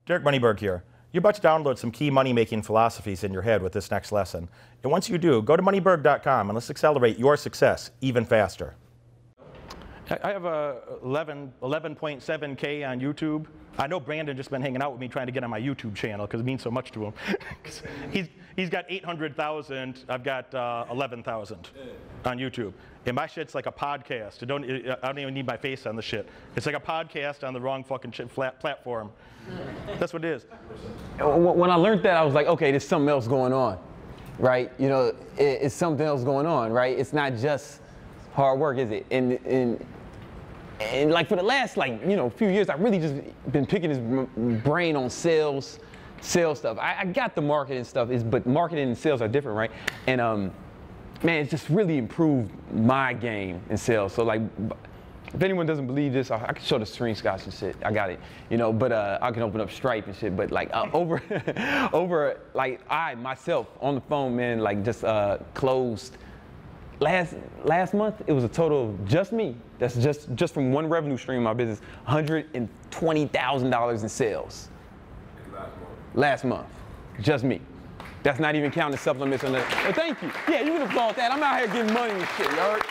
Derek Moneyberg here. You're about to download some key money-making philosophies in your head with this next lesson. And once you do, go to moneyberg.com and let's accelerate your success even faster. I have 11.7K on YouTube. I know Brandon just been hanging out with me trying to get on my YouTube channel because it means so much to him. he's got 800,000, I've got 11,000 on YouTube. And my shit's like a podcast. I don't even need my face on the shit. It's like a podcast on the wrong fucking platform. That's what it is. When I learned that, I was like, okay, there's something else going on, right? You know, it's something else going on, right? It's not just hard work, is it? And like for the last few years, I've really just been picking his brain on sales stuff. I got the marketing stuff, but marketing and sales are different, right? And man, it's just really improved my game in sales. So like, if anyone doesn't believe this, I can show the screenshots and shit. I got it, you know. But I can open up Stripe and shit. But like over like I myself on the phone, man, like just closed. Last month, it was a total of just me. That's just from one revenue stream in my business, $120,000 in sales. Last month, just me. That's not even counting supplements on that. Well, thank you. Yeah, you can applaud that. I'm out here getting money and shit, you heard?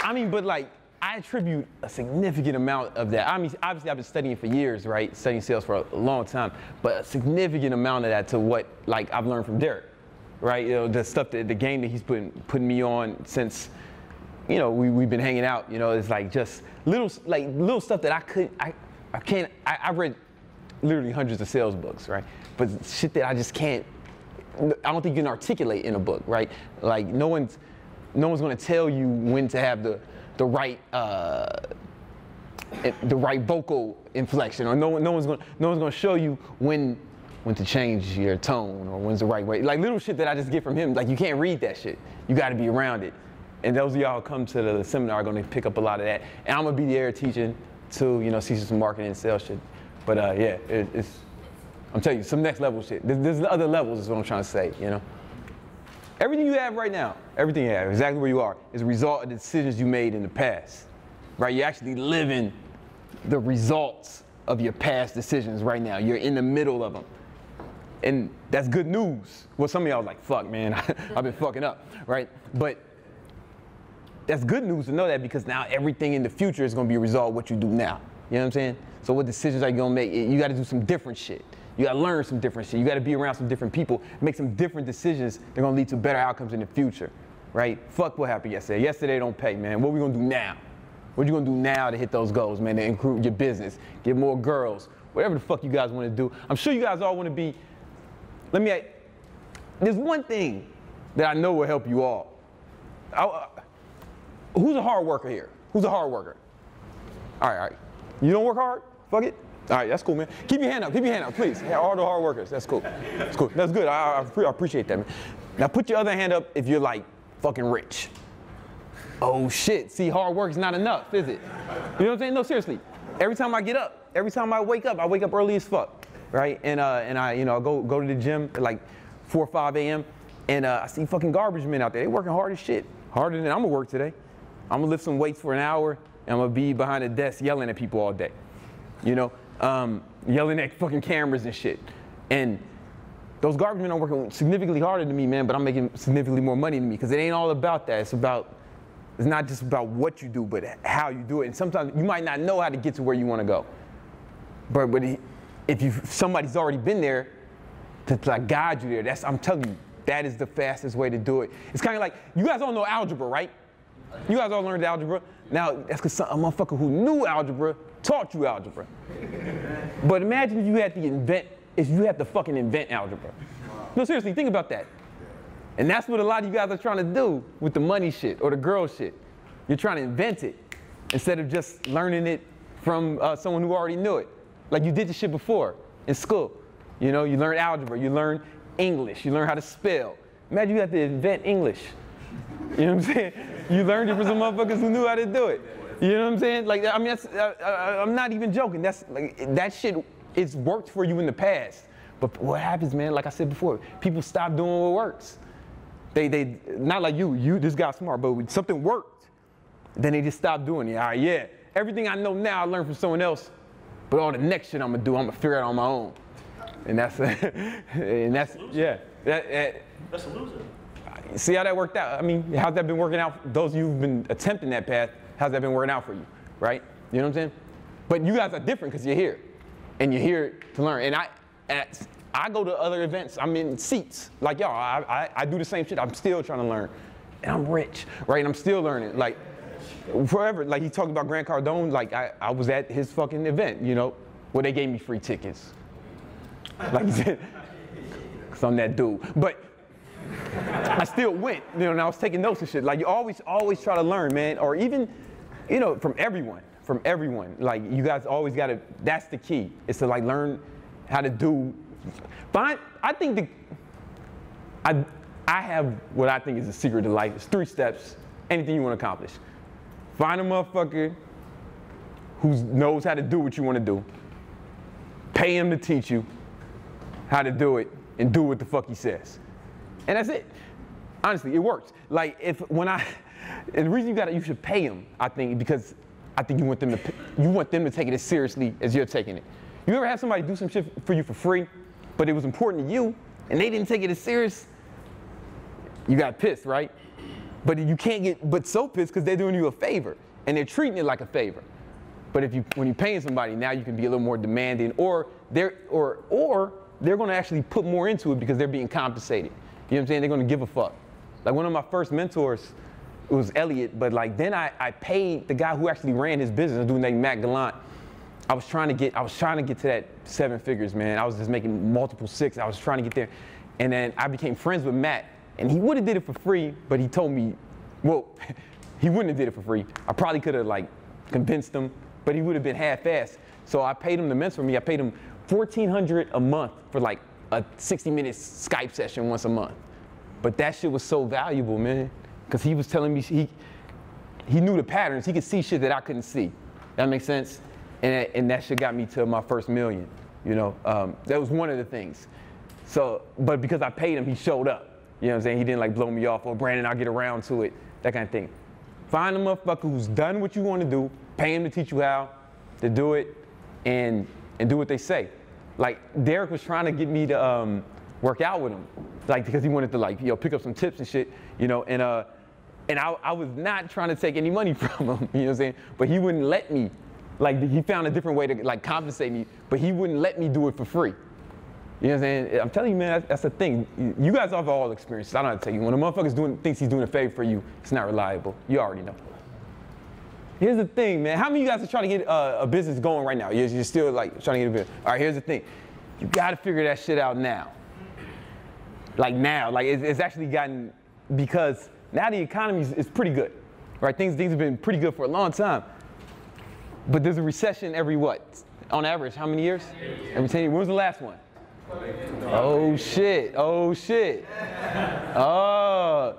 I mean, but like, I attribute a significant amount of that. I mean, obviously I've been studying for years, right? Studying sales for a long time, but a significant amount of that to what like I've learned from Derek, right? You know, the stuff that the game that he's putting me on since, you know, we've been hanging out. You know, it's like just little stuff that I read literally hundreds of sales books, right? But shit that I just can't. I don't think you can articulate in a book, right? Like no one's going to tell you when to have the right vocal inflection, or no one's going to show you when to change your tone or when's the right way. Like little shit that I just get from him. Like you can't read that shit. You got to be around it. And those of y'all who come to the seminar are going to pick up a lot of that. And I'm going to be there teaching too. You know, teaching some marketing and sales shit. But yeah, I'm telling you, some next level shit. There's other levels is what I'm trying to say. You know. Everything you have right now, everything you have, exactly where you are, is a result of the decisions you made in the past, right? You're actually living the results of your past decisions right now. You're in the middle of them. And that's good news. Well, some of y'all are like, fuck, man, I've been fucking up, right? But that's good news to know that, because now everything in the future is going to be a result of what you do now. You know what I'm saying? So what decisions are you going to make? You got to do some different shit. You gotta learn some different shit. You gotta be around some different people, make some different decisions. They're gonna lead to better outcomes in the future, right? Fuck what happened yesterday. Yesterday don't pay, man. What we gonna do now? What you gonna do now to hit those goals, man, to improve your business, get more girls, whatever the fuck you guys wanna do. I'm sure you guys all wanna be, there's one thing that I know will help you all. Who's a hard worker here? Who's a hard worker? All right. You don't work hard? Fuck it. All right, that's cool, man. Keep your hand up, please. All the hard workers, that's cool. That's cool, that's good, I appreciate that, man. Now put your other hand up if you're like fucking rich. Oh shit, see, hard work is not enough, is it? You know what I'm saying? No, seriously. Every time I get up, every time I wake up early as fuck, right? And I go to the gym at like 4 or 5 a.m. and I see fucking garbage men out there. They working hard as shit, harder than I'm gonna work today. I'm gonna lift some weights for an hour, and I'm gonna be behind a desk yelling at people all day, you know? Yelling at fucking cameras and shit. And those garbage men are working significantly harder than me, man, but I'm making significantly more money than me, because it ain't all about that. It's not just about what you do, but how you do it. And sometimes you might not know how to get to where you want to go. But if somebody's already been there to like guide you there, I'm telling you, that is the fastest way to do it. It's kind of like, you guys all know algebra, right? You guys all learned algebra. Now, that's because a motherfucker who knew algebra taught you algebra. But imagine if you had to fucking invent algebra. No, seriously, think about that. And that's what a lot of you guys are trying to do with the money shit or the girl shit. You're trying to invent it instead of just learning it from someone who already knew it. Like you did the shit before in school. You know, you learn algebra, you learn English, you learn how to spell. Imagine you had to invent English. You know what I'm saying? You learned it from some motherfuckers who knew how to do it. You know what I'm saying? Like, I mean, I'm not even joking. That's like, that shit, it's worked for you in the past. But what happens, man, like I said before, people stop doing what works. They not like you, this guy's smart, but when something worked, then they just stop doing it. All right, yeah, everything I know now I learned from someone else, but all the next shit I'm gonna figure out on my own. And that's, yeah. That's a loser. See how that worked out? I mean, how's that been working out? Those of you who've been attempting that path, how's that been working out for you, right? You know what I'm saying? But you guys are different because you're here, and you're here to learn. And I go to other events. I'm in seats like y'all. I do the same shit. I'm still trying to learn, and I'm rich, right? And I'm still learning, like forever. Like he talked about Grant Cardone. Like I was at his fucking event, you know, where they gave me free tickets. Like he said, because I'm that dude. But I still went, you know, and I was taking notes and shit. Like you always try to learn, man, or even, you know, from everyone. Like you guys always gotta, that's the key, is to like learn how to do. But I think I have what I think is the secret to life. It's 3 steps, anything you wanna accomplish. Find a motherfucker who knows how to do what you wanna do. Pay him to teach you how to do it and do what the fuck he says. And that's it. Honestly, it works. Like and the reason you should pay them, I think, because I think you want them to take it as seriously as you're taking it. You ever have somebody do some shit for you for free, but it was important to you, and they didn't take it as serious? You got pissed, right? But you can't get so pissed because they're doing you a favor, and they're treating it like a favor. But when you're paying somebody, now you can be a little more demanding, or they're going to actually put more into it because they're being compensated. You know what I'm saying? They're going to give a fuck. Like one of my first mentors, it was Elliot, but like then I paid the guy who actually ran his business, a dude named Matt Gallant. I was trying to get to that 7 figures, man. I was just making multiple 6. I was trying to get there. And then I became friends with Matt, and he would have did it for free, but he told me, well, he wouldn't have did it for free. I probably could have like convinced him, but he would have been half-assed. So I paid him to mentor me. I paid him $1,400 a month for like a 60-minute Skype session once a month. But that shit was so valuable, man, because he was telling me he knew the patterns. He could see shit that I couldn't see. That makes sense? And that shit got me to my first million, you know? That was one of the things. So, but because I paid him, he showed up. You know what I'm saying? He didn't like blow me off, or Brandon, I'll get around to it, that kind of thing. Find a motherfucker who's done what you want to do, pay him to teach you how to do it, and do what they say. Like Derek was trying to get me to work out with him, like because he wanted to like, you know, pick up some tips and shit, you know, and I was not trying to take any money from him, you know what I'm saying? But he wouldn't let me, like he found a different way to like compensate me, but he wouldn't let me do it for free. You know what I'm saying? I'm telling you, man, that's the thing. You guys have all experiences. I don't have to tell you. When a motherfucker thinks he's doing a favor for you, it's not reliable. You already know. Here's the thing, man. How many of you guys are trying to get a business going right now? You're still like trying to get a business. All right, here's the thing. You gotta figure that shit out now. Like now, like it's actually gotten, because now the economy is pretty good, right? Things have been pretty good for a long time. But there's a recession every what? On average, how many years? Every 10 years. When was the last one? Oh shit, oh shit. Oh,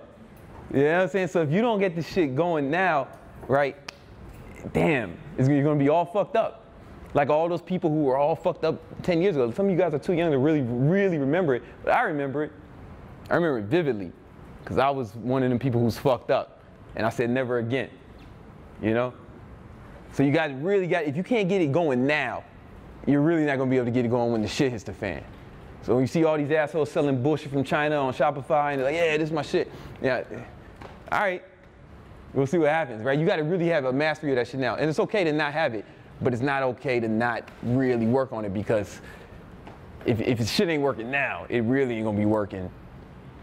you know what I'm saying? So if you don't get this shit going now, right, damn, you're gonna be all fucked up. Like all those people who were all fucked up 10 years ago. Some of you guys are too young to really, really remember it, but I remember it. I remember it vividly, because I was one of them people who's fucked up, and I said never again, you know? So you guys really got, if you can't get it going now, you're really not gonna be able to get it going when the shit hits the fan. So when you see all these assholes selling bullshit from China on Shopify, and they're like, yeah, this is my shit. Yeah, all right, we'll see what happens, right? You gotta really have a mastery of that shit now. And it's okay to not have it, but it's not okay to not really work on it, because if the shit ain't working now, it really ain't gonna be working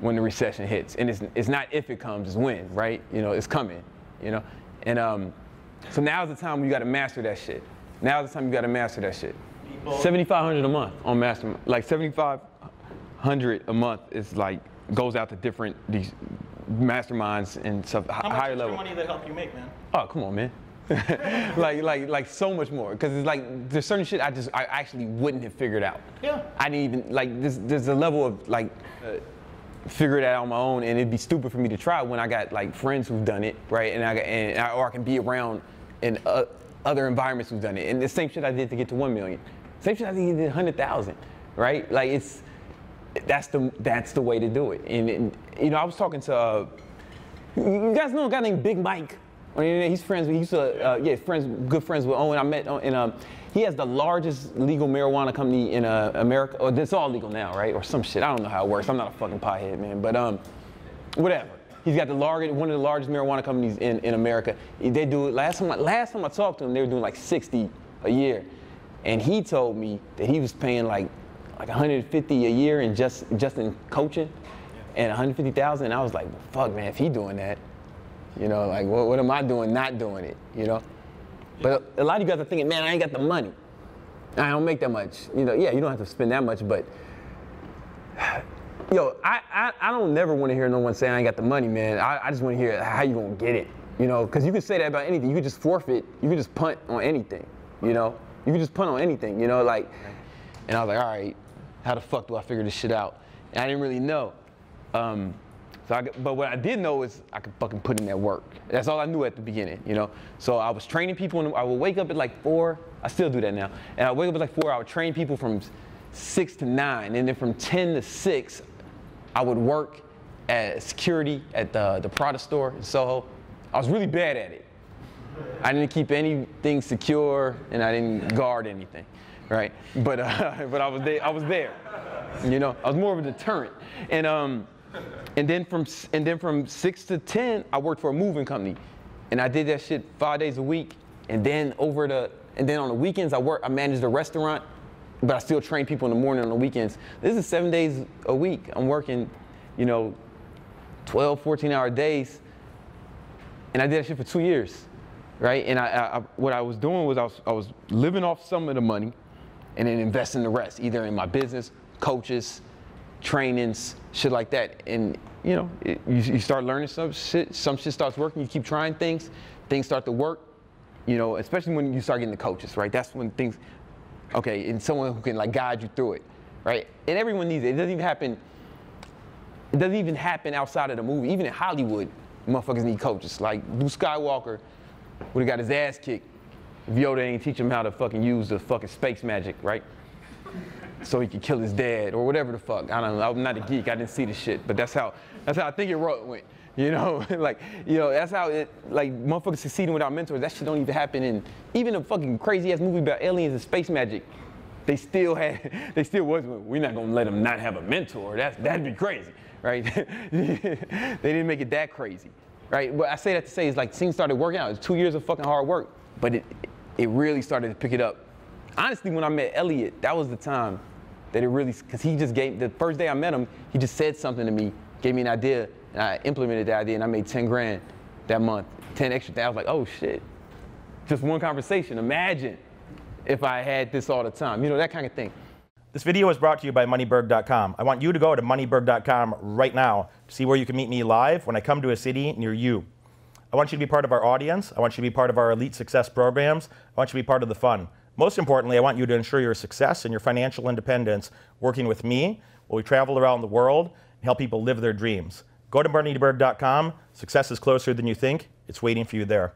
when the recession hits. And it's not if it comes, it's when, right? You know, it's coming, you know? And so now's the time you gotta master that shit. Now's the time you gotta master that shit. $7,500 a month on mastermind. Like $7,500 a month is like, goes out to these masterminds and stuff, higher level. How much extra money that help you make, man? Oh, come on, man. like so much more, because it's like there's certain shit I actually wouldn't have figured out. Yeah. I didn't even like there's a level of like figure that out on my own, and it'd be stupid for me to try when I got like friends who've done it, right? Or I can be around in other environments who've done it. And the same shit I did to get to 1 million, same shit I did to get 100,000, right? Like that's the way to do it. And you know, I was talking to you guys know a guy named Big Mike. On the internet, he's friends. He used to, good friends with Owen. I met, and he has the largest legal marijuana company in America. Or it's all legal now, right? Or some shit. I don't know how it works. I'm not a fucking pothead, man. But whatever. He's got one of the largest marijuana companies in America. They do it. Last time I talked to him, they were doing like 60 a year, and he told me that he was paying like 150 a year in just in coaching, and 150,000. And I was like, well, fuck, man, if he doing that. You know, like, what am I doing not doing it, you know? But a lot of you guys are thinking, man, I ain't got the money. I don't make that much. You know, yeah, you don't have to spend that much, but, yo, I don't never want to hear no one say I ain't got the money, man. I just want to hear how you gonna get it, you know? Because you can say that about anything. You could just forfeit. You could just punt on anything, you know? You could just punt on anything, you know? Like, and I was like, all right, how the fuck do I figure this shit out? And I didn't really know. But what I did know is I could fucking put in that work. That's all I knew at the beginning, you know? So I was training people, and I would wake up at like 4. I still do that now. And I wake up at like 4. I would train people from 6 to 9. And then from 10 to 6, I would work at security at the Prada store in Soho. I was really bad at it. I didn't keep anything secure, and I didn't guard anything, right? But I was there. You know, I was more of a deterrent. And then from 6 to 10, I worked for a moving company, and I did that shit 5 days a week. And then on the weekends, I managed a restaurant, but I still train people in the morning on the weekends. This is 7 days a week. I'm working, you know, 12, 14-hour days, and I did that shit for 2 years, right? And what I was doing was I was living off some of the money, and then investing the rest, either in my business, coaches, trainings, shit like that. And you know, you start learning some shit starts working, you keep trying things start to work, you know, especially when you start getting the coaches, right? That's when things, okay, and someone who can like guide you through it, right? And everyone needs it. It doesn't even happen outside of the movie. Even in Hollywood, motherfuckers need coaches. Like Luke Skywalker would have got his ass kicked if Yoda ain't teach him how to fucking use the fucking space magic, right? So he could kill his dad or whatever the fuck. I don't know. I'm not a geek. I didn't see the shit, but that's how I think it went. You know, like, you know, that's how it, like, motherfuckers succeeding without mentors. That shit don't even happen in even a fucking crazy ass movie about aliens and space magic. They still was. We're not gonna let them not have a mentor. That'd be crazy, right? They didn't make it that crazy, right? But I say that to say is like things started working out. It was 2 years of fucking hard work, but it really started to pick it up. Honestly, when I met Elliot, that was the time that it really, because he just gave, the first day I met him, he just said something to me, gave me an idea, and I implemented that idea, and I made 10 grand that month, 10 extra. I was like, oh shit, just one conversation. Imagine if I had this all the time, you know, that kind of thing. This video is brought to you by Moneyberg.com. I want you to go to Moneyberg.com right now to see where you can meet me live when I come to a city near you. I want you to be part of our audience. I want you to be part of our elite success programs. I want you to be part of the fun. Most importantly, I want you to ensure your success and your financial independence working with me while we travel around the world and help people live their dreams. Go to Moneyberg.com. Success is closer than you think. It's waiting for you there.